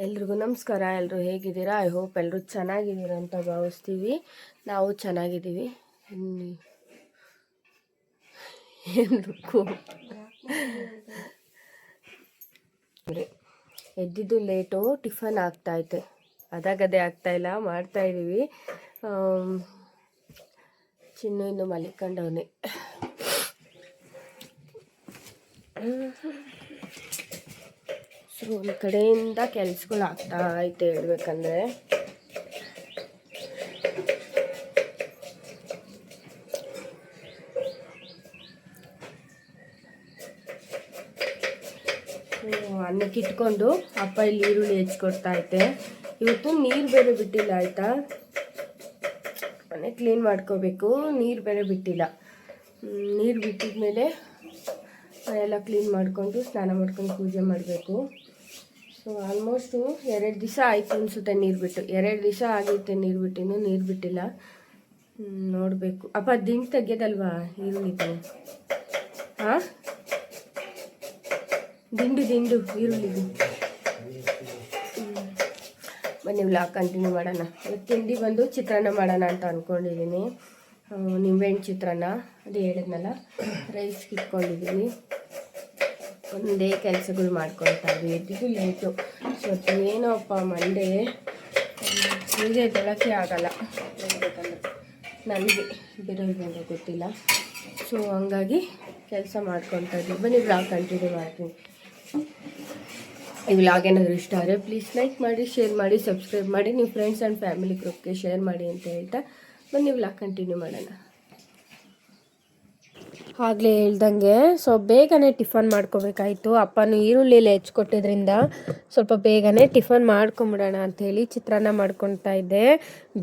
ಎಲ್ರಿಗೂ ನಮಸ್ಕಾರ. ಎಲ್ಲರೂ ಹೇಗಿದ್ದೀರಾ? ಐ ಹೋಪ್ ಎಲ್ಲರೂ ಚೆನ್ನಾಗಿದ್ದೀರಾ ಅಂತ ಭಾವಿಸ್ತೀವಿ. ನಾವು ಚೆನ್ನಾಗಿದ್ದೀವಿ. ಎದ್ದಿದ್ದು ಲೇಟು, ಟಿಫನ್ ಆಗ್ತಾಯಿದೆ, ಅದಾಗದೇ ಆಗ್ತಾಯಿಲ್ಲ, ಮಾಡ್ತಾಯಿದ್ದೀವಿ. ಚಿನ್ನು ಇನ್ನು ಮಲಿಕೊಂಡವನೇ. ಸೊ ಒಂದು ಕಡೆಯಿಂದ ಕೆಲಸಗಳು ಆಗ್ತಾ ಐತೆ ಹೇಳ್ಬೇಕಂದ್ರೆ. ಅನ್ನಕ್ಕೆ ಇಟ್ಕೊಂಡು ಅಪ್ಪ ಇಲ್ಲಿ ಈರುಳ್ಳಿ ಹೆಚ್ಕೊಡ್ತಾ ಐತೆ. ಇವತ್ತು ನೀರು ಬೇರೆ ಬಿಟ್ಟಿಲ್ಲ ಆಯಿತಾ, ಮನೆ ಕ್ಲೀನ್ ಮಾಡ್ಕೋಬೇಕು, ನೀರು ಬೇರೆ ಬಿಟ್ಟಿಲ್ಲ. ನೀರು ಬಿಟ್ಟಿದ್ಮೇಲೆ ಎಲ್ಲ ಕ್ಲೀನ್ ಮಾಡಿಕೊಂಡು ಸ್ನಾನ ಮಾಡ್ಕೊಂಡು ಪೂಜೆ ಮಾಡಬೇಕು. ಸೊ ಆಲ್ಮೋಸ್ಟು 2 ದಿವಸ ಆಯಿತು ಅನಿಸುತ್ತೆ ನೀರು ಬಿಟ್ಟು. 2 ದಿವಸ ಆಗೈತೆ ನೀರು ಬಿಟ್ಟು, ಇನ್ನೂ ನೀರು ಬಿಟ್ಟಿಲ್ಲ. ನೋಡಬೇಕು. ಅಪ್ಪ ದಿಂಡು ತೆಗ್ಯೋದಲ್ವಾ ಈರುಳ್ಳಿದು? ಹಾಂ, ದಿಂಡು ಈರುಳ್ಳಿದು. ಬನ್ನಿ ವ್ಲಾಗ್ ಕಂಟಿನ್ಯೂ ಮಾಡೋಣ. ತಿಂಡಿ ಬಂದು ಚಿತ್ರಾನ್ನ ಮಾಡೋಣ ಅಂತ ಅಂದ್ಕೊಂಡಿದ್ದೀನಿ. ನಿಂಬೆಹಣ್ಣು ಚಿತ್ರಾನ್ನ, ಅದೇ ಹೇಳಿದ್ನಲ್ಲ, ರೈಸ್ ಇಟ್ಕೊಂಡಿದ್ದೀನಿ. ಒಂದೇ ಕೆಲಸಗಳು ಮಾಡ್ಕೊಳ್ತಾ ಇದ್ವಿ. ಎದ್ದಿದ್ದು ಲೇಟು. ಸೊ ಏನೋ ಅಪ್ಪ ಮಂಡೇ ಹೀಗೆ ಬೆಳಕೆ ಆಗಲ್ಲ ಹೇಳ್ಬೇಕಂದ್ರೆ ನನಗೆ, ಬೇರೆ ಗೊತ್ತಿಲ್ಲ. ಸೊ ಹಂಗಾಗಿ ಕೆಲಸ ಮಾಡ್ಕೊತಾ ಇದ್ವಿ. ಬನ್ನಿ ವ್ಲಾಗ್ ಕಂಟಿನ್ಯೂ ಮಾಡ್ತೀನಿ. ಈ ವ್ಲಾಗ್ ಏನಾದರೂ ಇಷ್ಟ ಆದರೆ ಪ್ಲೀಸ್ ಲೈಕ್ ಮಾಡಿ, ಶೇರ್ ಮಾಡಿ, ಸಬ್ಸ್ಕ್ರೈಬ್ ಮಾಡಿ, ನಿಮ್ಮ ಫ್ರೆಂಡ್ಸ್ ಆ್ಯಂಡ್ ಫ್ಯಾಮಿಲಿ ಗ್ರೂಪ್ಗೆ ಶೇರ್ ಮಾಡಿ ಅಂತ ಹೇಳ್ತಾ ಬನ್ನಿ ವ್ಲಾಗ್ ಕಂಟಿನ್ಯೂ ಮಾಡೋಣ. ಆಗಲೇ ಹೇಳ್ದಂಗೆ ಸೊ ಬೇಗನೆ ಟಿಫನ್ ಮಾಡ್ಕೋಬೇಕಾಯಿತು. ಅಪ್ಪನೂ ಈರುಳ್ಳಿಯಲ್ಲಿ ಹೆಚ್ಕೊಟ್ಟಿದ್ರಿಂದ ಸ್ವಲ್ಪ ಬೇಗನೆ ಟಿಫನ್ ಮಾಡ್ಕೊಂಬಿಡೋಣ ಅಂಥೇಳಿ ಚಿತ್ರಾನ್ನ ಮಾಡ್ಕೊತಾ ಇದ್ದೆ.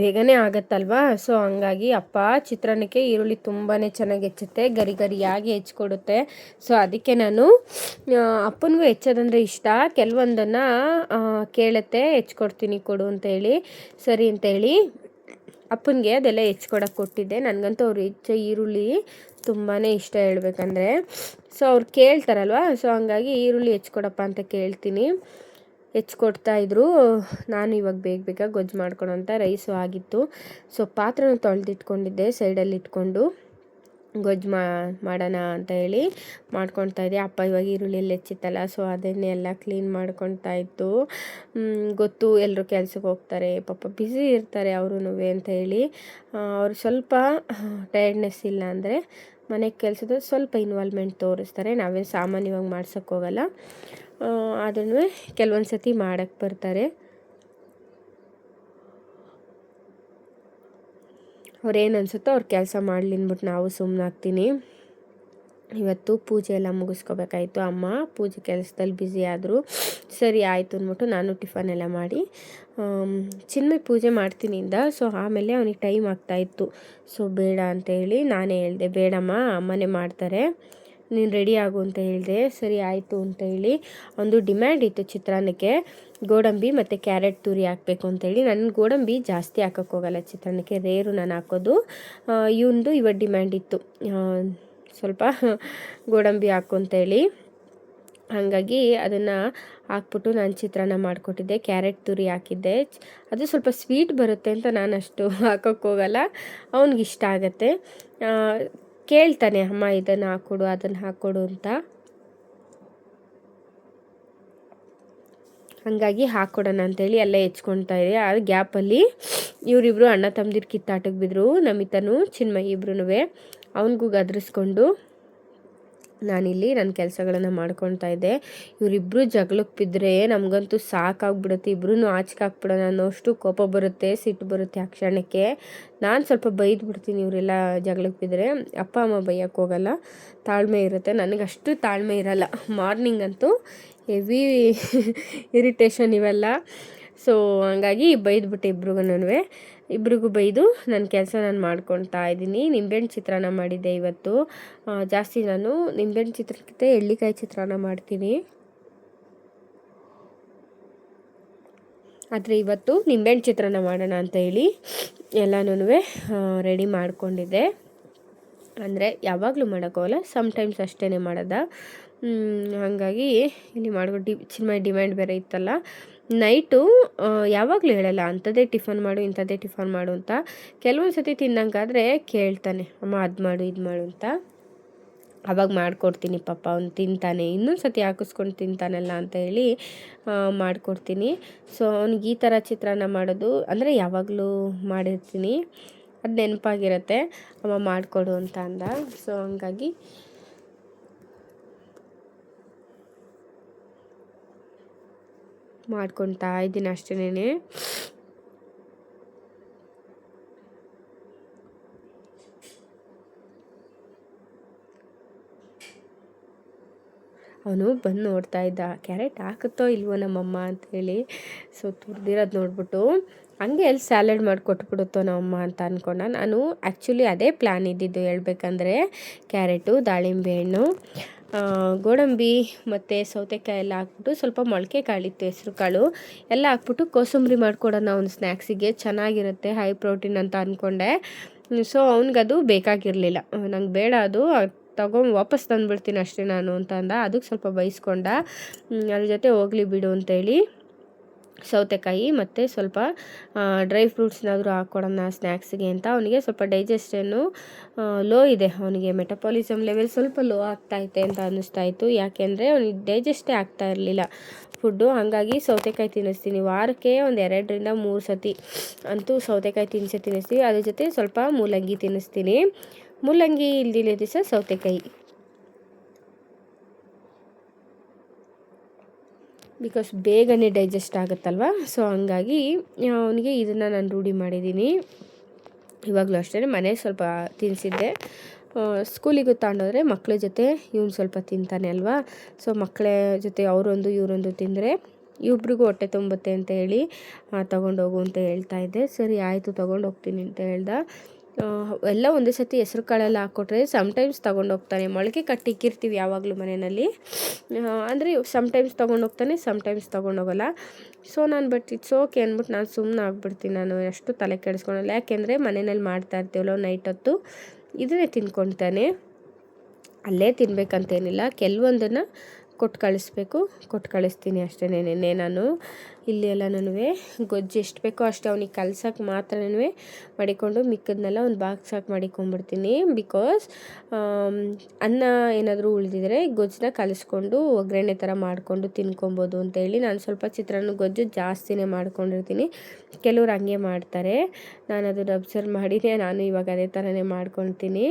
ಬೇಗನೆ ಆಗುತ್ತಲ್ವಾ. ಸೊ ಹಂಗಾಗಿ ಅಪ್ಪ ಚಿತ್ರಾನ್ನಕ್ಕೆ ಈರುಳ್ಳಿ ತುಂಬಾ ಚೆನ್ನಾಗಿ ಹೆಚ್ಚುತ್ತೆ, ಗರಿಯಾಗಿ ಹೆಚ್ಕೊಡುತ್ತೆ. ಸೊ ಅದಕ್ಕೆ ನಾನು ಅಪ್ಪನಿಗೂ ಹೆಚ್ಚೋದಂದರೆ ಇಷ್ಟ. ಕೆಲವೊಂದನ್ನು ಕೇಳುತ್ತೆ, ಹೆಚ್ಕೊಡ್ತೀನಿ ಕೊಡು ಅಂತೇಳಿ. ಸರಿ ಅಂತೇಳಿ ಅಪ್ಪನಿಗೆ ಅದೆಲ್ಲ ಹೆಚ್ಕೊಡಕ್ಕೆ ಕೊಟ್ಟಿದ್ದೆ. ನನಗಂತೂ ಅವ್ರು ಹೆಚ್ಚೋ ಈರುಳ್ಳಿ ತುಂಬಾ ಇಷ್ಟ ಹೇಳ್ಬೇಕಂದ್ರೆ. ಸೊ ಅವ್ರು ಕೇಳ್ತಾರಲ್ವ, ಸೊ ಹಂಗಾಗಿ ಈರುಳ್ಳಿ ಹೆಚ್ಕೊಡಪ್ಪ ಅಂತ ಕೇಳ್ತೀನಿ. ಹೆಚ್ಕೊಡ್ತಾಯಿದ್ರು. ನಾನು ಇವಾಗ ಬೇಗ ಗೊಜ್ಜು ಮಾಡ್ಕೊಳೋ ಅಂತ ರೈಸು ಆಗಿತ್ತು. ಸೊ ಪಾತ್ರೆನೂ ತೊಳೆದಿಟ್ಕೊಂಡಿದ್ದೆ ಸೈಡಲ್ಲಿ ಇಟ್ಕೊಂಡು ಗೊಜ್ಜು ಮಾಡೋಣ ಅಂತ ಹೇಳಿ ಮಾಡ್ಕೊತಾ ಇದ್ದೆ. ಅಪ್ಪ ಇವಾಗ ಈರುಳ್ಳಿಯಲ್ಲಿ ಹೆಚ್ಚಿತ್ತಲ್ಲ, ಸೊ ಅದನ್ನೆಲ್ಲ ಕ್ಲೀನ್ ಮಾಡ್ಕೊತಾ ಇತ್ತು. ಗೊತ್ತು ಎಲ್ಲರೂ ಕೆಲ್ಸಕ್ಕೆ ಹೋಗ್ತಾರೆ, ಪಾಪ ಬ್ಯುಸಿ ಇರ್ತಾರೆ ಅವರು ಅಂತ ಹೇಳಿ. ಅವ್ರು ಸ್ವಲ್ಪ ಟಯರ್ಡ್ನೆಸ್ ಇಲ್ಲ ಅಂದರೆ ಮನೆ ಕೆಲಸದ ಸ್ವಲ್ಪ ಇನ್ವಾಲ್ವ್ಮೆಂಟ್ ತೋರಿಸ್ತಾರೆ. ನಾವೇನು ಸಾಮಾನ್ಯವಾಗಿ ಮಾಡ್ಸೋಕ್ಕೋಗಲ್ಲ, ಅದನ್ನು ಕೆಲವೊಂದು ಸತಿ ಮಾಡೋಕ್ಕೆ ಬರ್ತಾರೆ. ಅವ್ರೇನು ಅನಿಸುತ್ತೋ ಅವ್ರು ಕೆಲಸ ಮಾಡಲಿ ಅಂದ್ಬಿಟ್ಟು ನಾವು ಸುಮ್ಮನಾಗ್ತೀನಿ. ಇವತ್ತು ಪೂಜೆ ಎಲ್ಲ ಮುಗಿಸ್ಕೋಬೇಕಾಯ್ತು. ಅಮ್ಮ ಪೂಜೆ ಕೆಲಸದಲ್ಲಿ ಬ್ಯುಸಿ ಆದರು. ಸರಿ ಆಯಿತು ಅಂದ್ಬಿಟ್ಟು ನಾನು ಟಿಫನ್ ಎಲ್ಲ ಮಾಡಿ ಚಿನ್ಮಯ್ ಪೂಜೆ ಮಾಡ್ತೀನಿ ಇಂದ. ಸೊ ಆಮೇಲೆ ಅವನಿಗೆ ಟೈಮ್ ಆಗ್ತಾಯಿತ್ತು. ಸೊ ಬೇಡ ಅಂತೇಳಿ ನಾನೇ ಹೇಳಿದೆ, ಬೇಡಮ್ಮ ಅಮ್ಮನೇ ಮಾಡ್ತಾರೆ, ನೀನು ರೆಡಿ ಆಗು ಅಂತ ಹೇಳಿದೆ. ಸರಿ ಆಯಿತು ಅಂತ ಹೇಳಿ ಒಂದು ಡಿಮ್ಯಾಂಡ್ ಇತ್ತು ಚಿತ್ರಾನ್ನಕ್ಕೆ, ಗೋಡಂಬಿ ಮತ್ತು ಕ್ಯಾರೆಟ್ ತುರಿ ಹಾಕಬೇಕು ಅಂತೇಳಿ. ನನ್ನ ಗೋಡಂಬಿ ಜಾಸ್ತಿ ಹಾಕೋಕ್ಕೋಗಲ್ಲ ಚಿತ್ರಾನ್ನಕ್ಕೆ, ರೇರು ನಾನು ಹಾಕೋದು. ಇವಂದು ಇವತ್ತು ಡಿಮ್ಯಾಂಡ್ ಇತ್ತು, ಸ್ವಲ್ಪ ಗೋಡಂಬಿ ಹಾಕು ಅಂತೇಳಿ. ಹಾಗಾಗಿ ಅದನ್ನು ಹಾಕ್ಬಿಟ್ಟು ನಾನು ಚಿತ್ರಾನ್ನ ಮಾಡಿಕೊಟ್ಟಿದ್ದೆ. ಕ್ಯಾರೆಟ್ ತುರಿ ಹಾಕಿದ್ದೆ. ಅದು ಸ್ವಲ್ಪ ಸ್ವೀಟ್ ಬರುತ್ತೆ ಅಂತ ನಾನು ಅಷ್ಟು ಹಾಕೋಕ್ಕೋಗಲ್ಲ, ಅವನಿಗಿಷ್ಟ ಆಗುತ್ತೆ. ಕೇಳ್ತಾನೆ, ಅಮ್ಮ ಇದನ್ನು ಹಾಕ್ಕೊಡು ಅದನ್ನು ಹಾಕ್ಕೊಡು ಅಂತ. ಹಾಗಾಗಿ ಹಾಕ್ಕೊಡೋಣ ಅಂತೇಳಿ ಎಲ್ಲ ಹೆಚ್ಕೊಳ್ತಾ ಇದೆ. ಆ ಗ್ಯಾಪಲ್ಲಿ ಇವರಿಬ್ಬರು ಅಣ್ಣ ತಮ್ಮದಿರು ಕಿತ್ತಾಟಕ್ಕೆ ಬಿದ್ದರು. ನಮಿತನು ಚಿನ್ಮಯ್ ಇಬ್ರು ಅವನಿಗೂ ಗದರಿಸ್ಕೊಂಡು ನಾನಿಲ್ಲಿ ನನ್ನ ಕೆಲಸಗಳನ್ನು ಮಾಡ್ಕೊತಾ ಇದ್ದೆ. ಇವರಿಬ್ಬರು ಜಗಳಕ್ಕೆ ಬಿದ್ದರೆ ನಮಗಂತೂ ಸಾಕಾಗ್ಬಿಡುತ್ತೆ. ಇಬ್ಬರೂ ಆಚೆಗೆ ಹಾಕ್ಬಿಡೋಣ ಅನ್ನೋಷ್ಟು ಕೋಪ ಬರುತ್ತೆ, ಸಿಟ್ಟು ಬರುತ್ತೆ ಆ ಕ್ಷಣಕ್ಕೆ. ನಾನು ಸ್ವಲ್ಪ ಬೈದ್ಬಿಡ್ತೀನಿ ಇವರೆಲ್ಲ ಜಗಳಕ್ಕೆ ಬಿದ್ದರೆ. ಅಪ್ಪ ಅಮ್ಮ ಬೈಯೋಕ್ಕೆ ಹೋಗಲ್ಲ, ತಾಳ್ಮೆ ಇರುತ್ತೆ. ನನಗಷ್ಟು ತಾಳ್ಮೆ ಇರಲ್ಲ. ಮಾರ್ನಿಂಗ್ ಅಂತೂ ಹೆವಿ ಇರಿಟೇಷನ್ ಇವೆಲ್ಲ. ಸೊ ಹಂಗಾಗಿ ಬೈದ್ಬಿಟ್ಟೆ ಇಬ್ರಿಗೂ ಬೈದು ನನ್ನ ಕೆಲಸ ನಾನು ಮಾಡ್ಕೊತಾ ಇದ್ದೀನಿ. ನಿಂಬೆಹಣ್ಣು ಚಿತ್ರಾನ್ನ ಮಾಡಿದ್ದೆ ಇವತ್ತು. ಜಾಸ್ತಿ ನಾನು ನಿಂಬೆಹಣ್ಣು ಚಿತ್ರಾನ್ನಕ್ಕಿಂತ ಎಳ್ಳಿಕಾಯಿ ಚಿತ್ರಾನ್ನ ಮಾಡ್ತೀನಿ, ಆದರೆ ಇವತ್ತು ನಿಂಬೆಹಣ್ಣು ಚಿತ್ರಾನ್ನ ಮಾಡೋಣ ಅಂತ ಹೇಳಿ ಎಲ್ಲನೂ ರೆಡಿ ಮಾಡ್ಕೊಂಡಿದ್ದೆ. ಅಂದರೆ ಯಾವಾಗಲೂ ಮಾಡೋಕ್ಕೋಗಲ್ಲ, ಸಮ್ಟೈಮ್ಸ್ ಅಷ್ಟೇ ಮಾಡೋದ. ಹಾಗಾಗಿ ಇಲ್ಲಿ ಮಾಡ್ಕೊಂಡು ಚಿನ್ಮಯ್ ಡಿಮ್ಯಾಂಡ್ ಬೇರೆ ಇತ್ತಲ್ಲ, ನೈಟು ಯಾವಾಗಲೂ ಹೇಳಲ್ಲ ಅಂಥದ್ದೇ ಟಿಫನ್ ಮಾಡು ಇಂಥದ್ದೇ ಟಿಫನ್ ಮಾಡು ಅಂತ. ಕೆಲವೊಂದು ಸತಿ ತಿನ್ನಂಗಾದರೆ ಕೇಳ್ತಾನೆ, ಅಮ್ಮ ಅದು ಮಾಡು ಇದು ಮಾಡು ಅಂತ. ಆವಾಗ ಮಾಡಿಕೊಡ್ತೀನಿ, ಪಾಪ ಅವ್ನು ತಿಂತಾನೆ, ಇನ್ನೊಂದು ಸತಿ ಹಾಕಿಸ್ಕೊಂಡು ತಿಂತಾನಲ್ಲ ಅಂತ ಹೇಳಿ ಮಾಡಿಕೊಡ್ತೀನಿ. ಸೊ ಅವ್ನಿಗೆ ಈ ಥರ ಚಿತ್ರಾನ್ನ ಮಾಡೋದು ಅಂದರೆ ಯಾವಾಗಲೂ ಮಾಡಿರ್ತೀನಿ, ಅದು ನೆನಪಾಗಿರುತ್ತೆ ಅಮ್ಮ ಮಾಡಿಕೊಡು ಅಂತ ಅಂದ. ಸೊ ಹಂಗಾಗಿ ಮಾಡ್ಕೊತಾ ಇದ್ದೀನಿ ಅಷ್ಟೇನೆ. ಅವನು ಬಂದು ನೋಡ್ತಾ ಇದ್ದ, ಕ್ಯಾರೆಟ್ ಹಾಕುತ್ತೋ ಇಲ್ವೋ ನಮ್ಮಮ್ಮ ಅಂತೇಳಿ. ಸೊ ತುರಿದಿರೋದು ನೋಡ್ಬಿಟ್ಟು ಹಂಗೆ ಎಲ್ಲಿ ಸ್ಯಾಲೆಡ್ ಮಾಡಿಕೊಟ್ಬಿಡುತ್ತೋ ನಮ್ಮಮ್ಮ ಅಂತ ಅಂದ್ಕೊಂಡ. ನಾನು ಆ್ಯಕ್ಚುಲಿ ಅದೇ ಪ್ಲ್ಯಾನ್ ಇದ್ದಿದ್ದು ಹೇಳ್ಬೇಕಂದ್ರೆ, ಕ್ಯಾರೆಟು, ದಾಳಿಂಬೆ ಹಣ್ಣು, ಗೋಡಂಬಿ ಮತ್ತು ಸೌತೆಕಾಯಿ ಎಲ್ಲ ಹಾಕ್ಬಿಟ್ಟು ಸ್ವಲ್ಪ ಮೊಳಕೆ ಕಾಳಿತ್ತು, ಹೆಸ್ರು ಕಾಳು ಎಲ್ಲ ಹಾಕ್ಬಿಟ್ಟು ಕೋಸಂಬರಿ ಮಾಡ್ಕೊಡೋಣ ಒಂದು ಸ್ನ್ಯಾಕ್ಸಿಗೆ, ಚೆನ್ನಾಗಿರುತ್ತೆ, ಹೈ ಪ್ರೋಟೀನ್ ಅಂತ ಅಂದ್ಕೊಂಡೆ. ಸೊ ಅವ್ನಿಗದು ಬೇಕಾಗಿರಲಿಲ್ಲ, ನಂಗೆ ಬೇಡ ಅದು ತಗೊಂಡು ವಾಪಸ್ ತಂದುಬಿಡ್ತೀನಿ ಅಷ್ಟೇ ನಾನು ಅಂತ ಅಂದ. ಅದಕ್ಕೆ ಸ್ವಲ್ಪ ಬೈಸ್ಕೊಂಡ, ಅದ್ರ ಜೊತೆ ಹೋಗಲಿ ಬಿಡು ಅಂತೇಳಿ ಸೌತೆಕಾಯಿ ಮತ್ತು ಸ್ವಲ್ಪ ಡ್ರೈ ಫ್ರೂಟ್ಸ್ನಾದರೂ ಹಾಕ್ಕೊಡೋಣ ಸ್ನ್ಯಾಕ್ಸಿಗೆ ಅಂತ. ಅವನಿಗೆ ಸ್ವಲ್ಪ ಡೈಜೆಷನ್ನು ಲೋ ಇದೆ, ಅವನಿಗೆ ಮೆಟಪಾಲಿಸಮ್ ಲೆವೆಲ್ ಸ್ವಲ್ಪ ಲೋ ಆಗ್ತಾಯಿದೆ ಅಂತ ಅನ್ನಿಸ್ತಾಯಿತ್ತು. ಯಾಕೆಂದರೆ ಅವನಿಗೆ ಡೈಜೆಸ್ಟೇ ಆಗ್ತಾ ಇರಲಿಲ್ಲ ಫುಡ್ಡು. ಹಾಗಾಗಿ ಸೌತೆಕಾಯಿ ತಿನ್ನಿಸ್ತೀನಿ, ವಾರಕ್ಕೆ ಒಂದು 2ರಿಂದ 3 ಸತಿ ಅಂತೂ ಸೌತೆಕಾಯಿ ತಿನ್ನಿಸ್ತೀವಿ. ಅದ್ರ ಜೊತೆ ಸ್ವಲ್ಪ ಮೂಲಂಗಿ ತಿನ್ನಿಸ್ತೀನಿ, ಮೂಲಂಗಿ ಇಲ್ದಿಲ್ಲ ದಿವಸ ಸೌತೆಕಾಯಿ, ಬಿಕಾಸ್ ಬೇಗನೆ ಡೈಜೆಸ್ಟ್ ಆಗುತ್ತಲ್ವ. ಸೊ ಹಂಗಾಗಿ ಅವನಿಗೆ ಇದನ್ನು ನಾನು ರೂಢಿ ಮಾಡಿದ್ದೀನಿ. ಇವಾಗಲೂ ಅಷ್ಟೇ, ಮನೇಲಿ ಸ್ವಲ್ಪ ತಿನ್ನಿಸಿದ್ದೆ, ಸ್ಕೂಲಿಗೂ ತಗೊಂಡೋದ್ರೆ ಮಕ್ಕಳ ಜೊತೆ ಇವನು ಸ್ವಲ್ಪ ತಿಂತಾನೆ ಅಲ್ವಾ. ಸೊ ಮಕ್ಕಳ ಜೊತೆ ಅವರೊಂದು ಇವರೊಂದು ತಿಂದರೆ ಇಬ್ರಿಗೂ ಹೊಟ್ಟೆ ತುಂಬುತ್ತೆ ಅಂತ ಹೇಳಿ ತೊಗೊಂಡೋಗು ಅಂತ ಹೇಳ್ತಾ ಇದ್ದೆ. ಸರಿ ಆಯಿತು ತೊಗೊಂಡೋಗ್ತೀನಿ ಅಂತ ಹೇಳ್ದ. ಎಲ್ಲ ಒಂದೇ ಸತಿ ಹೆಸ್ರು ಕಾಳೆಲ್ಲ ಹಾಕ್ಕೊಟ್ರೆ ಸಮ್ಟೈಮ್ಸ್ ತೊಗೊಂಡೋಗ್ತಾನೆ. ಮೊಳಕೆ ಕಟ್ಟಿಕ್ಕಿರ್ತೀವಿ ಯಾವಾಗಲೂ ಮನೆಯಲ್ಲಿ, ಅಂದರೆ ಸಮ್ಟೈಮ್ಸ್ ತೊಗೊಂಡೋಗ್ತಾನೆ, ಸಮ್ಟೈಮ್ಸ್ ತೊಗೊಂಡೋಗಲ್ಲ. ಸೊ ನಾನು ಬಟ್ ಇಟ್ಸ್ ಓಕೆ ಅಂದ್ಬಿಟ್ಟು ನಾನು ಸುಮ್ಮನೆ ಆಗ್ಬಿಡ್ತೀನಿ, ನಾನು ಎಷ್ಟು ತಲೆ ಕೆಡಿಸ್ಕೊಳಲ್ಲ. ಯಾಕೆಂದರೆ ಮನೆಯಲ್ಲಿ ಮಾಡ್ತಾ ಇರ್ತೀವಲ್ಲ ನೈಟ್ ಹೊತ್ತು, ಇದನ್ನೇ ತಿನ್ಕೊತಾನೆ. ಅಲ್ಲೇ ತಿನ್ಬೇಕಂತೇನಿಲ್ಲ, ಕೆಲವೊಂದನ್ನು ಕೊಟ್ಟು ಕಳಿಸ್ತೀನಿ ಅಷ್ಟೇ. ನೆನ್ನೆ ನಾನು ಇಲ್ಲಿ ಎಲ್ಲನೂ ಗೊಜ್ಜು ಎಷ್ಟು ಬೇಕೋ ಅಷ್ಟು ಅವ್ನಿಗೆ ಕಲ್ಸೋಕ್ಕೆ ಮಾತ್ರನೇ ಮಾಡಿಕೊಂಡು ಮಿಕ್ಕದನ್ನೆಲ್ಲ ಒಂದು ಬಾಕ್ಸ್ ಹಾಕಿ ಮಾಡಿಕೊಂಡ್ಬಿಡ್ತೀನಿ. ಬಿಕಾಸ್ ಅನ್ನ ಏನಾದರೂ ಉಳಿದಿದ್ರೆ ಗೊಜ್ಜನ್ನ ಕಲಿಸ್ಕೊಂಡು ಒಗ್ಗರಣೆ ಥರ ಮಾಡಿಕೊಂಡು ತಿನ್ಕೊಬೋದು ಅಂತೇಳಿ ನಾನು ಸ್ವಲ್ಪ ಚಿತ್ರಾನ್ನ ಗೊಜ್ಜು ಜಾಸ್ತಿನೇ ಮಾಡ್ಕೊಂಡಿರ್ತೀನಿ. ಕೆಲವ್ರು ಹಂಗೆ ಮಾಡ್ತಾರೆ, ನಾನು ಅದನ್ನು ಅಬ್ಸರ್ವ್ ಮಾಡಿದೆ, ನಾನು ಇವಾಗ ಅದೇ ಥರನೇ ಮಾಡ್ಕೊತೀನಿ.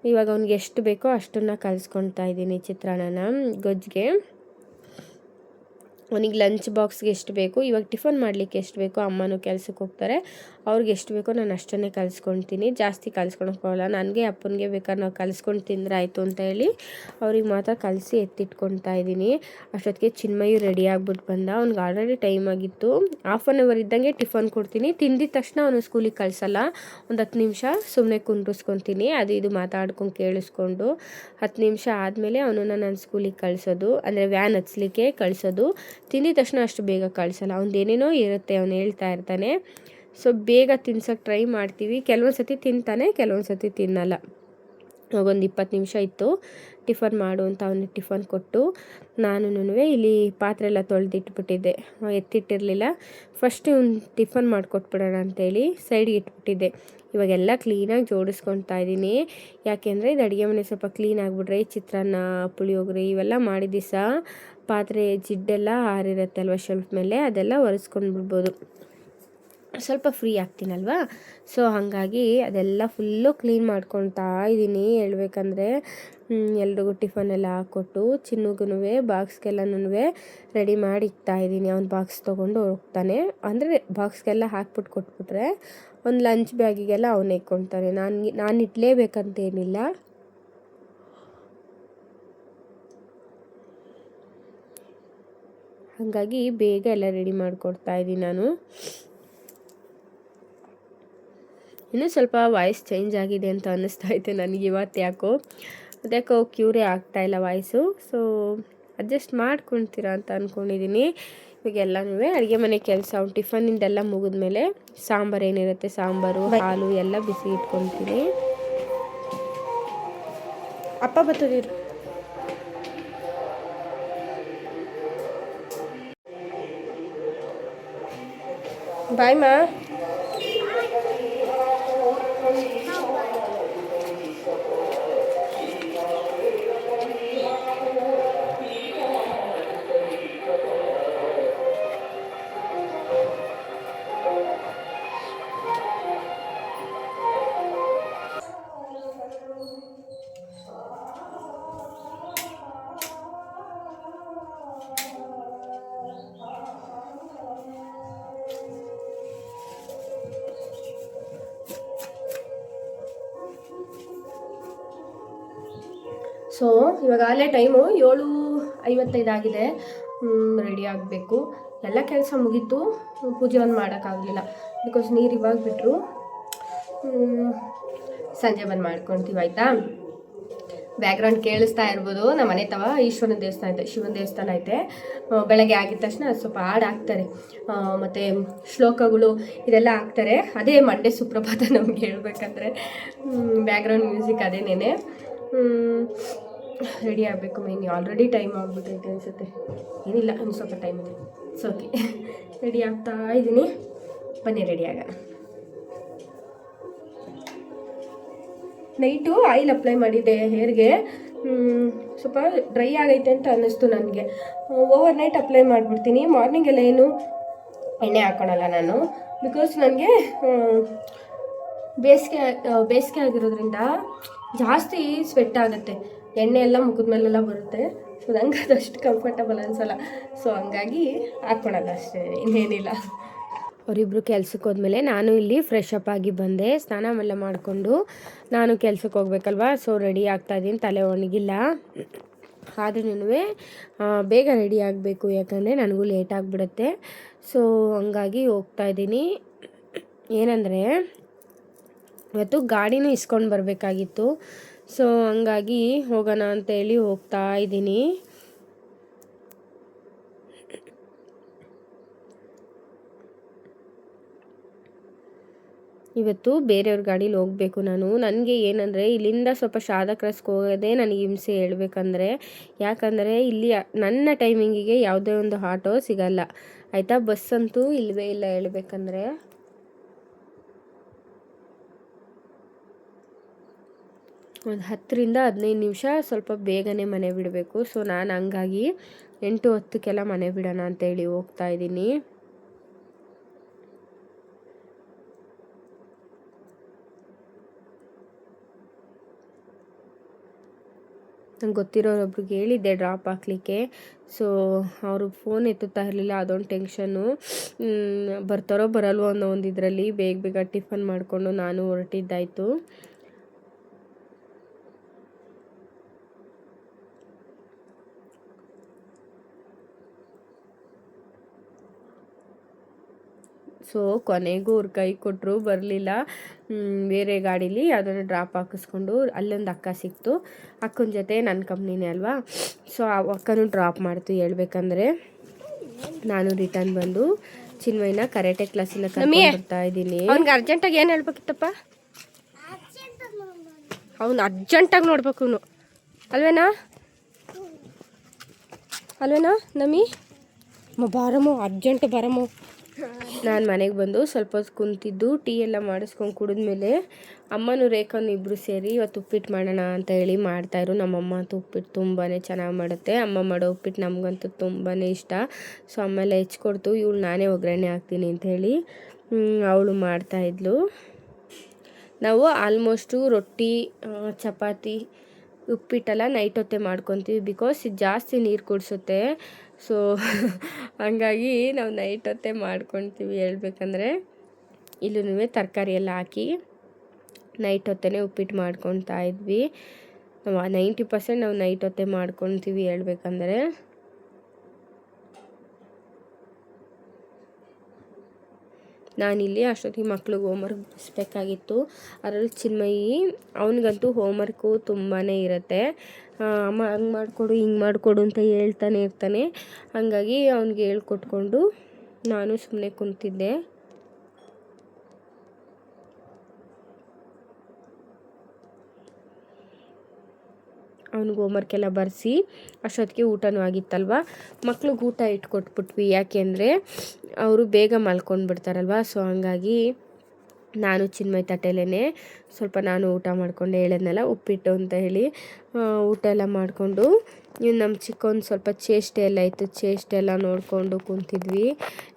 ಇವಾಗ ಅವ್ನಿಗೆ ಎಷ್ಟು ಬೇಕೋ ಅಷ್ಟನ್ನು ಕಲಿಸ್ಕೊತಾ ಇದ್ದೀನಿ ಚಿತ್ರಾನ್ನನ ಗೊಜ್ಜಿಗೆ. ಅವನಿಗೆ ಲಂಚ್ ಬಾಕ್ಸ್ಗೆ ಎಷ್ಟು ಬೇಕು, ಇವಾಗ ಟಿಫನ್ ಮಾಡಲಿಕ್ಕೆ ಎಷ್ಟು ಬೇಕೋ, ಅಮ್ಮನೂ ಕೆಲಸಕ್ಕೆ ಹೋಗ್ತಾರೆ, ಅವ್ರಿಗೆ ಎಷ್ಟು ಬೇಕೋ ನಾನು ಅಷ್ಟನ್ನೇ ಕಲಿಸ್ಕೊಳ್ತೀನಿ, ಜಾಸ್ತಿ ಕಲಿಸ್ಕೊಳಕ್ಕೆ ಹೋಗಲ್ಲ. ನನಗೆ ಅಪ್ಪನಿಗೆ ಬೇಕಾದ್ರೆ ನಾವು ಕಲಿಸ್ಕೊಂಡು ತಿಂದರೆ ಆಯಿತು ಅಂತ ಹೇಳಿ ಅವ್ರಿಗೆ ಮಾತ್ರ ಕಲಸಿ ಎತ್ತಿಟ್ಕೊತಾ ಇದ್ದೀನಿ. ಅಷ್ಟೊತ್ತಿಗೆ ಚಿನ್ಮಯು ರೆಡಿ ಆಗಿಬಿಟ್ಟು ಬಂದ. ಅವ್ನಿಗೆ ಆಲ್ರೆಡಿ ಟೈಮ್ ಆಗಿತ್ತು, 1/2 hour ಇದ್ದಂಗೆ ಟಿಫನ್ ಕೊಡ್ತೀನಿ. ತಿಂದಿದ ತಕ್ಷಣ ಅವನು ಸ್ಕೂಲಿಗೆ ಕಳಿಸಲ್ಲ, ಒಂದು 10 ನಿಮಿಷ ಸುಮ್ಮನೆ ಕುಂಡ್ರಿಸ್ಕೊತೀನಿ, ಅದು ಇದು ಮಾತಾಡ್ಕೊಂಡು ಕೇಳಿಸ್ಕೊಂಡು 10 ನಿಮಿಷ ಆದಮೇಲೆ ಅವನನ್ನು ನಾನು ಸ್ಕೂಲಿಗೆ ಕಳಿಸೋದು, ಅಂದರೆ ವ್ಯಾನ್ ಹಚ್ಚಲಿಕ್ಕೆ ಕಳಿಸೋದು. ತಿಂದಿದ ತಕ್ಷಣ ಅಷ್ಟು ಬೇಗ ಕಳಿಸಲ್ಲ, ಅವ್ನು ಏನೇನೋ ಇರುತ್ತೆ, ಅವನು ಹೇಳ್ತಾ ಇರ್ತಾನೆ. ಸೊ ಬೇಗ ತಿನ್ಸೋಕ್ಕೆ ಟ್ರೈ ಮಾಡ್ತೀವಿ, ಕೆಲವೊಂದು ಸತಿ ತಿಂತಾನೆ, ಕೆಲವೊಂದು ಸತಿ ತಿನ್ನಲ್ಲ. ಒಂದು 20 ನಿಮಿಷ ಇತ್ತು ಟಿಫನ್ ಮಾಡು ಅಂತ ಅವನಿಗೆ ಟಿಫನ್ ಕೊಟ್ಟು, ನಾನು ಇಲ್ಲಿ ಪಾತ್ರೆ ಎಲ್ಲ ತೊಳೆದಿಟ್ಬಿಟ್ಟಿದ್ದೆ, ಎತ್ತಿಟ್ಟಿರಲಿಲ್ಲ. ಫಸ್ಟ್ ಟಿಫನ್ ಮಾಡಿಕೊಟ್ಬಿಡೋಣ ಅಂತೇಳಿ ಸೈಡ್ಗೆ ಇಟ್ಬಿಟ್ಟಿದ್ದೆ. ಇವಾಗೆಲ್ಲ ಕ್ಲೀನಾಗಿ ಜೋಡಿಸ್ಕೊತಾ ಇದ್ದೀನಿ. ಯಾಕೆಂದರೆ ಇದು ಅಡುಗೆ ಮನೆ ಸ್ವಲ್ಪ ಕ್ಲೀನ್ ಆಗಿಬಿಟ್ರೆ ಚಿತ್ರಾನ್ನ, ಪುಳಿಯೋಗರೆ ಇವೆಲ್ಲ ಮಾಡಿದ ದಿವಸ ಪಾತ್ರೆ ಜಿಡ್ಡೆಲ್ಲ ಹಾರಿರುತ್ತೆ ಅಲ್ವ ಶೆಲ್ಫ್ ಮೇಲೆ, ಅದೆಲ್ಲ ಒರೆಸ್ಕೊಂಡು ಬಿಡ್ಬೋದು, ಸ್ವಲ್ಪ ಫ್ರೀ ಆಗ್ತೀನಲ್ವ. ಸೊ ಹಾಗಾಗಿ ಅದೆಲ್ಲ ಫುಲ್ಲು ಕ್ಲೀನ್ ಮಾಡ್ಕೊತಾ ಇದ್ದೀನಿ. ಹೇಳ್ಬೇಕಂದ್ರೆ ಎಲ್ರಿಗೂ ಟಿಫನ್ ಎಲ್ಲ ಹಾಕ್ಕೊಟ್ಟು ಚಿನ್ನುಗೂ ಬಾಕ್ಸ್ಗೆಲ್ಲನೂ ರೆಡಿ ಮಾಡಿ ಇಕ್ತಾಯಿದ್ದೀನಿ. ಅವ್ನು ಬಾಕ್ಸ್ ತೊಗೊಂಡು ಹೋಗ್ತಾನೆ, ಅಂದರೆ ಬಾಕ್ಸ್ಗೆಲ್ಲ ಹಾಕ್ಬಿಟ್ಟು ಕೊಟ್ಬಿಟ್ರೆ ಒಂದು ಲಂಚ್ ಬ್ಯಾಗಿಗೆಲ್ಲ ಅವನೇ ಇಟ್ಕೊಳ್ತಾನೆ. ನಾನು ಇಡಲೇಬೇಕಂತೇನಿಲ್ಲ. ಹಾಗಾಗಿ ಬೇಗ ಎಲ್ಲ ರೆಡಿ ಮಾಡಿಕೊಡ್ತಾ ಇದ್ದೀನಿ ನಾನು. ಇನ್ನೂ ಸ್ವಲ್ಪ ವಾಯ್ಸ್ ಚೇಂಜ್ ಆಗಿದೆ ಅಂತ ಅನ್ನಿಸ್ತೈತೆ ನನಗೆ ಇವತ್ತು, ಯಾಕೋ ಕ್ಯೂರೇ ಆಗ್ತಾಯಿಲ್ಲ ವಾಯ್ಸು. ಸೊ ಅಡ್ಜಸ್ಟ್ ಮಾಡ್ಕೊಳ್ತೀರಾ ಅಂತ ಅಂದ್ಕೊಂಡಿದ್ದೀನಿ. ಇವಾಗ ಎಲ್ಲನೂ ಅಡುಗೆ ಮನೆ ಕೆಲಸ, ಅವ್ನು ಟಿಫನ್ನಿಂದೆಲ್ಲ ಮುಗಿದ್ಮೇಲೆ ಸಾಂಬಾರು ಏನಿರುತ್ತೆ, ಸಾಂಬಾರು, ಹಾಲು ಎಲ್ಲ ಬಿಸಿ ಇಟ್ಕೊತೀನಿ. ಅಪ್ಪ ಬರ್ತದಿರು. ಬಾಯ್ ಮಾ. ಸೊ ಇವಾಗಲೇ ಟೈಮು 7:55 ಆಗಿದೆ. ರೆಡಿ ಆಗಬೇಕು. ಎಲ್ಲ ಕೆಲಸ ಮುಗೀತು, ಪೂಜೆ ಒಂದು ಮಾಡೋಕ್ಕಾಗಲಿಲ್ಲ ಬಿಕಾಸ್ ನೀರು ಇವಾಗ ಬಿಟ್ಟರು. ಸಂಜೆ ಬಂದು ಮಾಡ್ಕೊಳ್ತೀವಿ ಆಯಿತಾ. ಬ್ಯಾಕ್ಗ್ರೌಂಡ್ ಕೇಳಿಸ್ತಾ ಇರ್ಬೋದು, ನಮ್ಮ ಮನೆ ತವ ಈಶ್ವರನ ದೇವಸ್ಥಾನ ಐತೆ, ಶಿವನ ದೇವಸ್ಥಾನ ಐತೆ. ಬೆಳಗ್ಗೆ ಆಗಿದ ತಕ್ಷಣ ಸ್ವಲ್ಪ ಹಾಡು ಹಾಕ್ತಾರೆ, ಮತ್ತು ಶ್ಲೋಕಗಳು ಇದೆಲ್ಲ ಹಾಕ್ತಾರೆ. ಅದೇ ಮಂಡೆ ಸುಪ್ರಭಾತ ನಮ್ಗೆ ಹೇಳ್ಬೇಕಂದ್ರೆ. ಬ್ಯಾಕ್ಗ್ರೌಂಡ್ ಮ್ಯೂಸಿಕ್ ಅದೇನೇನೆ. ರೆಡಿ ಆಗಬೇಕು. ಮೇನ್ ಆಲ್ರೆಡಿ ಟೈಮ್ ಆಗಿಬಿಟ್ಟೈತೆ ಅನಿಸುತ್ತೆ. ಏನಿಲ್ಲ, ಇನ್ನು ಸ್ವಲ್ಪ ಟೈಮ್ ಇದೆ. ಸೊ ಓಕೆ, ರೆಡಿ ಆಗ್ತಾ ಇದ್ದೀನಿ. ಬನ್ನಿ ರೆಡಿ ಆಗೋಣ. ನೈಟು ಆಯಿಲ್ ಅಪ್ಲೈ ಮಾಡಿದ್ದೆ ಹೇರ್ಗೆ, ಸ್ವಲ್ಪ ಡ್ರೈ ಆಗೈತೆ ಅಂತ ಅನ್ನಿಸ್ತು ನನಗೆ. ಓವರ್ ನೈಟ್ ಅಪ್ಲೈ ಮಾಡಿಬಿಡ್ತೀನಿ. ಮಾರ್ನಿಂಗೆಲ್ಲ ಏನು ಎಣ್ಣೆ ಹಾಕ್ಕೊಳಲ್ಲ ನಾನು, ಬಿಕಾಸ್ ನನಗೆ ಬೇಸಿಗೆ ಆಗಿರೋದ್ರಿಂದ ಜಾಸ್ತಿ ಸ್ವೆಟ್ ಆಗುತ್ತೆ, ಎಣ್ಣೆ ಎಲ್ಲ ಮುಖದ ಮೇಲೆಲ್ಲ ಬರುತ್ತೆ. ಸೊ ನಂಗೆ ಅದಷ್ಟು ಕಂಫರ್ಟಬಲ್ ಅನಿಸಲ್ಲ. ಸೊ ಹಂಗಾಗಿ ಹಾಕ್ಕೊಳಲ್ಲ ಅಷ್ಟೇ, ಇನ್ನೇನಿಲ್ಲ. ಅವರಿಬ್ಬರು ಕೆಲ್ಸಕ್ಕೆ ಹೋದ್ಮೇಲೆ ನಾನು ಇಲ್ಲಿ ಫ್ರೆಶ್ ಅಪ್ ಆಗಿ ಬಂದೆ. ಸ್ನಾನ ಎಲ್ಲ ಮಾಡಿಕೊಂಡು ನಾನು ಕೆಲ್ಸಕ್ಕೆ ಹೋಗ್ಬೇಕಲ್ವ. ಸೊ ರೆಡಿ ಆಗ್ತಾಯಿದ್ದೀನಿ, ತಲೆ ಒಣಗಿಲ್ಲ. ಆದ್ರೂ ಬೇಗ ರೆಡಿ ಆಗಬೇಕು, ಯಾಕಂದರೆ ನನಗೂ ಲೇಟ್ ಆಗಿಬಿಡುತ್ತೆ. ಸೊ ಹಂಗಾಗಿ ಹೋಗ್ತಾಯಿದ್ದೀನಿ. ಏನಂದರೆ ಇವತ್ತು ಗಾಡಿನೂ ಇಸ್ಕೊಂಡು ಬರಬೇಕಾಗಿತ್ತು. ಸೊ ಹಂಗಾಗಿ ಹೋಗೋಣ ಅಂತೇಳಿ ಹೋಗ್ತಾ ಇದ್ದೀನಿ. ಇವತ್ತು ಬೇರೆಯವ್ರ ಗಾಡೀಲಿ ಹೋಗಬೇಕು ನಾನು. ನನಗೆ ಏನಂದರೆ ಇಲ್ಲಿಂದ ಸ್ವಲ್ಪ ಶಾರದಾ ಕ್ರಾಸ್ಗೆ ಹೋಗೋದೇ ನನಗೆ ಹಿಂಸೆ ಹೇಳ್ಬೇಕಂದ್ರೆ. ಯಾಕಂದರೆ ಇಲ್ಲಿ ನನ್ನ ಟೈಮಿಂಗಿಗೆ ಯಾವುದೇ ಒಂದು ಆಟೋ ಸಿಗಲ್ಲ ಆಯಿತಾ. ಬಸ್ಸಂತೂ ಇಲ್ಲವೇ ಇಲ್ಲ ಹೇಳ್ಬೇಕಂದ್ರೆ. ಒಂದು 10ರಿಂದ 15 ನಿಮಿಷ ಸ್ವಲ್ಪ ಬೇಗನೆ ಮನೆ ಬಿಡಬೇಕು. ಸೊ ನಾನು ಹಂಗಾಗಿ 8-10ಕ್ಕೆಲ್ಲ ಮನೆ ಬಿಡೋಣ ಅಂತೇಳಿ ಹೋಗ್ತಾ ಇದ್ದೀನಿ. ನಂಗೆ ಗೊತ್ತಿರೋರೊಬ್ರಿಗೆ ಹೇಳಿದ್ದೆ ಡ್ರಾಪ್ ಹಾಕ್ಲಿಕ್ಕೆ. ಸೊ ಅವರು ಫೋನ್ ಎತ್ತುತ್ತಾ ಇರಲಿಲ್ಲ, ಅದೊಂದು ಟೆನ್ಷನ್ನು. ಬರ್ತಾರೋ ಬರಲ್ವೋ ಅನ್ನೋ ಒಂದು ಇದರಲ್ಲಿ ಬೇಗ ಬೇಗ ಟಿಫನ್ ಮಾಡಿಕೊಂಡು ನಾನು ಹೊರಟಿದ್ದಾಯಿತು. ಸೊ ಕೊನೆಗೂ ಅವ್ರು ಕೈ ಕೊಟ್ಟರು, ಬರಲಿಲ್ಲ. ಬೇರೆ ಗಾಡೀಲಿ ಅದನ್ನು ಡ್ರಾಪ್ ಹಾಕಿಸ್ಕೊಂಡು ಅಲ್ಲೊಂದು ಅಕ್ಕ ಸಿಕ್ತು. ಅಕ್ಕನ ಜೊತೆ ನನ್ನ ಕಂಪ್ನಿನೇ ಅಲ್ವಾ. ಸೊ ಆ ಅಕ್ಕನೂ ಡ್ರಾಪ್ ಮಾಡ್ತು ಹೇಳ್ಬೇಕಂದ್ರೆ. ನಾನು ರಿಟರ್ನ್ ಬಂದು ಚಿನ್ಮಯ್ಯನ ಕರಾಟೆ ಕ್ಲಾಸಿಂದ ಕರ್ಕೊಂಡು ಬರ್ತಾ ಇದ್ದೀನಿ. ಅವ್ನಿಗೆ ಅರ್ಜೆಂಟಾಗಿ ಏನು ಹೇಳ್ಬೇಕಿತ್ತಪ್ಪ? ಅವ್ನು ಅರ್ಜೆಂಟಾಗಿ ನೋಡ್ಬೇಕು ಅವನು, ಅಲ್ವೇನಾ ನಮಿ? ಬಾರಮ್ಮ ಅರ್ಜೆಂಟ್ ಬರಮ್ಮ. ನಾನು ಮನೆಗೆ ಬಂದು ಸ್ವಲ್ಪ ಹೊತ್ತು ಕುಂತಿದ್ದು, ಟೀ ಎಲ್ಲ ಮಾಡಿಸ್ಕೊಂಡು ಕುಡಿದ್ಮೇಲೆ ಅಮ್ಮನೂ ರೇಖಾನು ಇಬ್ಬರು ಸೇರಿ ಇವತ್ತು ಉಪ್ಪಿಟ್ಟು ಮಾಡೋಣ ಅಂತ ಹೇಳಿ ಮಾಡ್ತಾಯಿದ್ರು. ನಮ್ಮಮ್ಮ ಅಂತೂ ಉಪ್ಪಿಟ್ಟು ತುಂಬಾ ಚೆನ್ನಾಗಿ ಮಾಡುತ್ತೆ. ಅಮ್ಮ ಮಾಡೋ ಉಪ್ಪಿಟ್ಟು ನಮಗಂತೂ ತುಂಬಾ ಇಷ್ಟ. ಸೊ ಆಮೇಲೆ ಹೆಚ್ಕೊಡ್ತು, ಇವಳು ನಾನೇ ಒಗ್ಗರಣೆ ಹಾಕ್ತೀನಿ ಅಂಥೇಳಿ ಅವಳು ಮಾಡ್ತಾಯಿದ್ಲು. ನಾವು ಆಲ್ಮೋಸ್ಟು ರೊಟ್ಟಿ, ಚಪಾತಿ, ಉಪ್ಪಿಟ್ಟೆಲ್ಲ ನೈಟ್ ಹೊತ್ತೆ ಮಾಡ್ಕೊತೀವಿ. ಬಿಕಾಸ್ ಇದು ಜಾಸ್ತಿ ನೀರು ಕುಡಿಸುತ್ತೆ. ಸೊ ಹಂಗಾಗಿ ನಾವು ನೈಟ್ ಹೊತ್ತೆ ಮಾಡ್ಕೊತೀವಿ ಹೇಳ್ಬೇಕಂದ್ರೆ. ಇಲ್ಲೂ ತರಕಾರಿ ಎಲ್ಲ ಹಾಕಿ ನೈಟ್ ಹೊತ್ತೇ ಉಪ್ಪಿಟ್ಟು ಮಾಡ್ಕೊತಾ ಇದ್ವಿ. ನಾವು 90% ನಾವು ನೈಟ್ ಹೊತ್ತೆ ಮಾಡ್ಕೊತೀವಿ ಹೇಳ್ಬೇಕಂದ್ರೆ. ನಾನಿಲ್ಲಿ ಅಷ್ಟೊತ್ತಿಗೆ ಮಕ್ಳಿಗೆ ಹೋಮ್ವರ್ಕ್ ಬಿಡಿಸ್ಬೇಕಾಗಿತ್ತು. ಅದರಲ್ಲಿ ಚಿನ್ಮಯಿ ಅವನಿಗಂತೂ ಹೋಮ್ವರ್ಕು ತುಂಬಾ ಇರುತ್ತೆ. ಅಮ್ಮ ಹಂಗೆ ಮಾಡಿಕೊಡು ಹಿಂಗೆ ಮಾಡಿಕೊಡು ಅಂತ ಹೇಳ್ತಾನೆ ಇರ್ತಾನೆ. ಹಾಗಾಗಿ ಅವ್ನಿಗೆ ಹೇಳ್ಕೊಟ್ಕೊಂಡು ನಾನು ಸುಮ್ಮನೆ ಕುಂತಿದ್ದೆ. ಅವ್ನಿಗೆ ಹೋಮ್ವರ್ಕ್ ಎಲ್ಲ ಬರೆಸಿ ಅಷ್ಟೊತ್ತಿಗೆ ಊಟನೂ ಆಗಿತ್ತಲ್ವ. ಮಕ್ಳಿಗೆ ಊಟ ಇಟ್ಕೊಟ್ಬಿಟ್ವಿ, ಯಾಕೆಂದರೆ ಅವರು ಬೇಗ ಮಲ್ಕೊಂಡ್ಬಿಡ್ತಾರಲ್ವ. ಸೊ ಹಂಗಾಗಿ ನಾನು ಚಿನ್ಮಯ್ ತಟ್ಟೆಲೇ ಸ್ವಲ್ಪ ನಾನು ಊಟ ಮಾಡಿಕೊಂಡೆ, ಹೇಳಿದ್ನಲ್ಲ ಉಪ್ಪಿಟ್ಟು ಅಂತ ಹೇಳಿ. ಊಟ ಎಲ್ಲ ಮಾಡಿಕೊಂಡು ನಮ್ಮ ಚಿಕ್ಕೊಂದು ಸ್ವಲ್ಪ ಚೇಷ್ಟೆ ಎಲ್ಲ ಇತ್ತು, ಚೇಷ್ಟೆ ಎಲ್ಲ ನೋಡಿಕೊಂಡು ಕುಂತಿದ್ವಿ.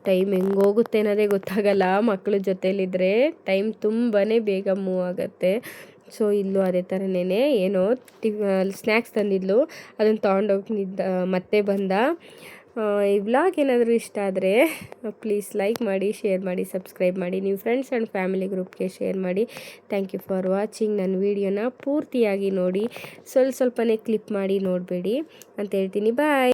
ಟೈಮ್ ಹೆಂಗೆ ಹೋಗುತ್ತೆ ಅನ್ನೋದೇ ಗೊತ್ತಾಗಲ್ಲ, ಮಕ್ಕಳ ಜೊತೇಲಿದ್ದರೆ ಟೈಮ್ ತುಂಬಾ ಬೇಗ ಮೂವ್ ಆಗುತ್ತೆ. ಸೊ ಇಲ್ಲೂ ಅದೇ ಥರನೇ ಏನೋ ಸ್ನ್ಯಾಕ್ಸ್ ತಂದಿದ್ಲು, ಅದನ್ನು ತೊಗೊಂಡೋಗಿ ಮತ್ತೆ ಬಂದ. ಈ ವ್ಲಾಗ್ ಏನಾದರೂ ಇಷ್ಟ ಆದರೆ ಪ್ಲೀಸ್ ಲೈಕ್ ಮಾಡಿ, ಶೇರ್ ಮಾಡಿ, ಸಬ್ಸ್ಕ್ರೈಬ್ ಮಾಡಿ, ನೀವು ಫ್ರೆಂಡ್ಸ್ ಆ್ಯಂಡ್ ಫ್ಯಾಮಿಲಿ ಗ್ರೂಪ್ಗೆ ಶೇರ್ ಮಾಡಿ. Thank you for watching. ನನ್ನ ವೀಡಿಯೋನ ಪೂರ್ತಿಯಾಗಿ ನೋಡಿ, ಸ್ವಲ್ಪನೇ ಕ್ಲಿಪ್ ಮಾಡಿ ನೋಡಬೇಡಿ ಅಂತ ಹೇಳ್ತೀನಿ. ಬಾಯ್.